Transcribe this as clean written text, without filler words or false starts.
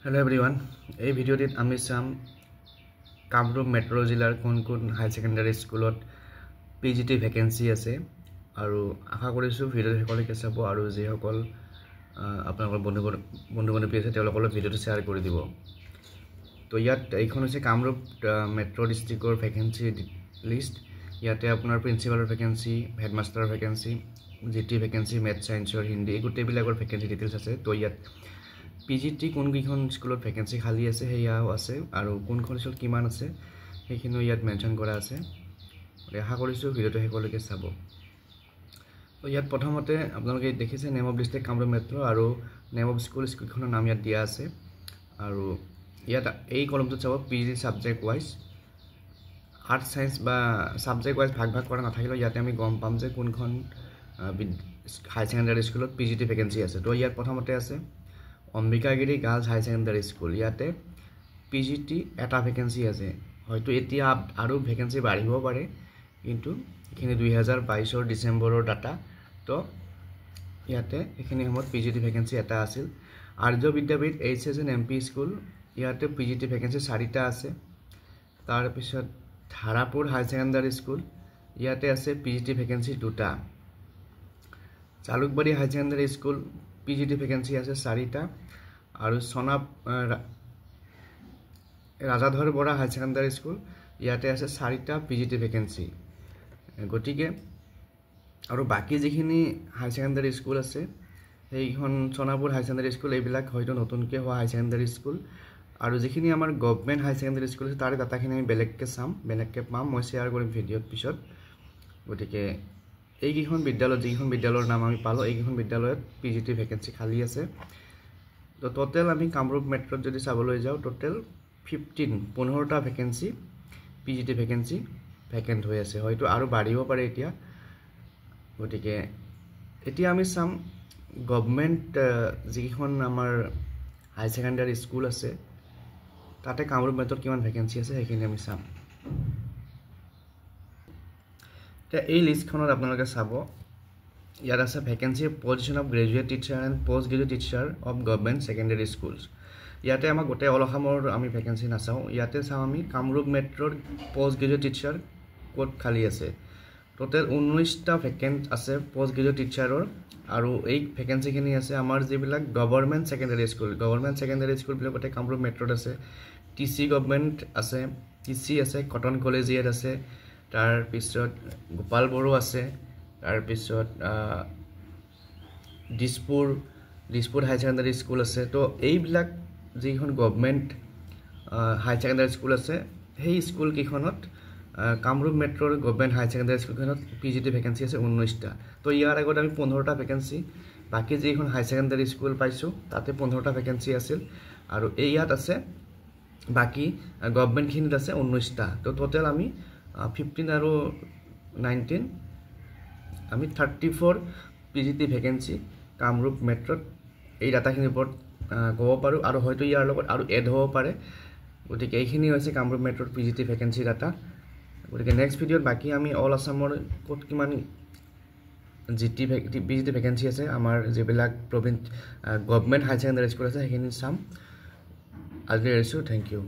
Hello everyone. এই ভিডিওটিত আমি চাম কামৰূপ মেট্ৰ' জিলাৰ কোন হাই সেকেন্ডাৰী স্কুলত পিজিটি ভ্যাকেন্সি আছে আৰু আশা কৰিছো ভিডিঅ সকলোকে চাব আৰু যে সকল আপোনালোকৰ বন্ধু আছে তেওঁলোকৰ ভিডিঅটো শেয়াৰ কৰি দিব। তো ইয়াত এইখন হৈছে কামৰূপ মেট্ৰ' ডিস্ট্ৰিক্টৰ ভ্যাকেন্সি লিষ্ট। ইয়াতে আপোনাৰ প্ৰিন্সিপালৰ ভ্যাকেন্সি, হেডমাষ্টাৰৰ ভ্যাকেন্সি, জিটি ভ্যাকেন্সি, মেথ সায়েন্সৰ হিন্দী গোটেইবিলাকৰ ভ্যাকেন্সি ডিটেইলছ আছে। তো ইয়াত পিজিটি কোনকেইখন স্কুলত ভ্যাকেন্সি খালি আছে হেয়াও আছে আৰু কোনখন স্কুলত কিমান আছে সেইখিনিও ইয়াত মেনশন কৰা আছে। আশা কৰিছো ভিডিঅটো সকলোকে চাব। তো ইয়াত প্ৰথমতে আপোনালোকে দেখিছে name of district Kamrup metro' আৰু নেম অফ স্কুলখনৰ নাম ইয়াত দিয়া আছে। আৰু ইয়াত এই কলমটোত চাব PG subject wise arts science বা সাবজেক্ট ওয়াইজ ভাগ কৰা নাথাকিলেও ইয়াতে আমি গম পাম যে কোনখন হাই সেকেন্ডাৰী স্কুলত পিজিটি ভ্যাকেন্সি আছে। তো ইয়াত প্ৰথমতে আছে অম্বিকাগিৰি গাৰ্লছ হাই সেকেন্ডাৰী স্কুল। ইয়াতে পিজিটি এটা ভ্যাকেন্সি আছে। হয়তো এতিয়া আৰু ভ্যাকেন্সি বাঢ়িব পাৰে, কিন্তু এখিনি 2022 ডিসেম্বৰৰ ডাটা। তো ইয়াতে এখিনি সময়ত পিজিটি ভ্যাকেন্সি এটা আছিল। আৰ্য বিদ্যাপীঠ এইচএছএন এমপি স্কুল, ইয়াতে পিজিটি ভ্যাকেন্সি 4টা আছে। তাৰ পিছত ধাৰাপুৰ হাই সেকেন্ডাৰী স্কুল, ইয়াতে আছে পিজিটি ভ্যাকেন্সি 2টা। চালুকবাৰী হাই সেকেন্ডাৰী স্কুল পিজিটি ভ্যাকেন্সি আছে 4টা। আৰু ৰাজাধৰ বৰা হাই সেকেন্ডাৰী স্কুল, ইয়াতে আছে 4টা পিজিটি ভ্যাকেন্সি। গতিকে আৰু বাকি যিখিনি হাই সেকেন্ডাৰী স্কুল আছে সেইখন সোনাপুৰ হাই সেকেন্ডাৰী স্কুল এইবিলাক হয়তো নতুনকৈ হোৱা হাই সেকেন্ডাৰী স্কুল। আৰু যিখিনি আমাৰ গভৰ্নমেন্ট হাই সেকেন্ডাৰী স্কুল আছে তাৰ ডাটাখিনি আমি বেলেগকৈ চাম, বেলেগকৈ পাম, মই শেয়াৰ কৰিম ভিডিঅ'ত পিছত। গতিকে এইকেইখন বিদ্যালয় যিখন বিদ্যালয়ৰ নাম আমি পালো এইকেইখন বিদ্যালয়ত পিজিটি ভ্যাকেন্সি খালি আছে। তো টোটেল আমি কামৰূপ মেট্ৰত যদি চাবলৈ যাওঁ টোটেল 15টা ভ্যাকেন্সি পিজিটি ভ্যাকেন্সি ভ্যাকেন্ট হৈ আছে। হয়তো আৰু বাঢ়িব পাৰে এতিয়া। গতিকে এতিয়া আমি চাম গভৰ্নমেন্ট যিখন আমাৰ হাই সেকেন্ডাৰী স্কুল আছে তাতে কামৰূপ মেট্ৰত কিমান ভ্যাকেন্সি আছে সেইখিনি আমি চাম। এই লিষ্টখনত আপোনালোকে চাব ইয়াত আছে vacancy position of graduate teacher and post graduate teacher of government secondary schools. ইয়াতে আমাক গোটেই অল অসমৰ আমি ভ্যাকেন্সি নাচাওঁ। ইয়াতে চাওঁ আমি কামৰূপ মেট্ৰৰ পোষ্ট গ্ৰেজুৱেট টিচাৰ ক'ত খালি আছে। টোটেল 19টা ভ্যাকেন্ট আছে পোষ্ট গ্ৰেজুৱেট টিচাৰৰ। আৰু এই ভ্যাকেন্সিখিনি আছে আমাৰ যিবিলাক গভৰ্নমেন্ট সেকেন্ডাৰী স্কুল বিলাক গোটেই কামৰূপ মেট্ৰত আছে। টিসি গভৰ্নমেন্ট আছে, টিসি আছে, কটন কলেজিয়েট আছে, তাৰ পিছত গোপাল বড়ো আছে, তাৰ পিছত দিছপুৰ হাই সেকেন্ডাৰী স্কুল আছে। তো এইবিলাক যিখন গভৰ্নমেন্ট হাই সেকেন্ডাৰী স্কুল আছে সেই স্কুল কেইখনত কামৰূপ মেট্ৰৰ গভৰ্নমেন্ট হাই সেকেন্ডাৰী স্কুলখনত পিজিটি ভ্যাকেন্সি আছে 19টা। তো ইয়াৰ আগত আমি 15টা ভ্যাকেন্সি বাকি যিখন হাই সেকেন্ডাৰী স্কুল পাইছো তাতে 15টা ভ্যাকেন্সি আছিল। আৰু এই ইয়াত আছে বাকি গভৰ্নমেন্টখিনিত আছে 19টা। তো টোটেল আমি 15 আৰু 19 আমি 34 পিজিটি ভ্যাকেন্সি কামৰূপ মেট্ৰত এই ডাটাখিনিৰ ওপৰত ক'ব পাৰো। আৰু হয়তো ইয়াৰ লগত আৰু এড হ'ব পাৰে। গতিকে এইখিনি হৈছে কামৰূপ মেট্ৰৰ পিজিটি ভ্যাকেন্সি ডাটা। গতিকে নেক্সট ভিডিঅ'ত বাকি আমি অল আসামৰ ক'ত কিমান পিজিটি ভ্যাকেন্সি আছে আমাৰ যিবিলাক গভৰ্নমেন্ট হাই সেকেন্ডাৰী স্কুল আছে সেইখিনি চাম। আজি এৰিছো, থেংক ইউ।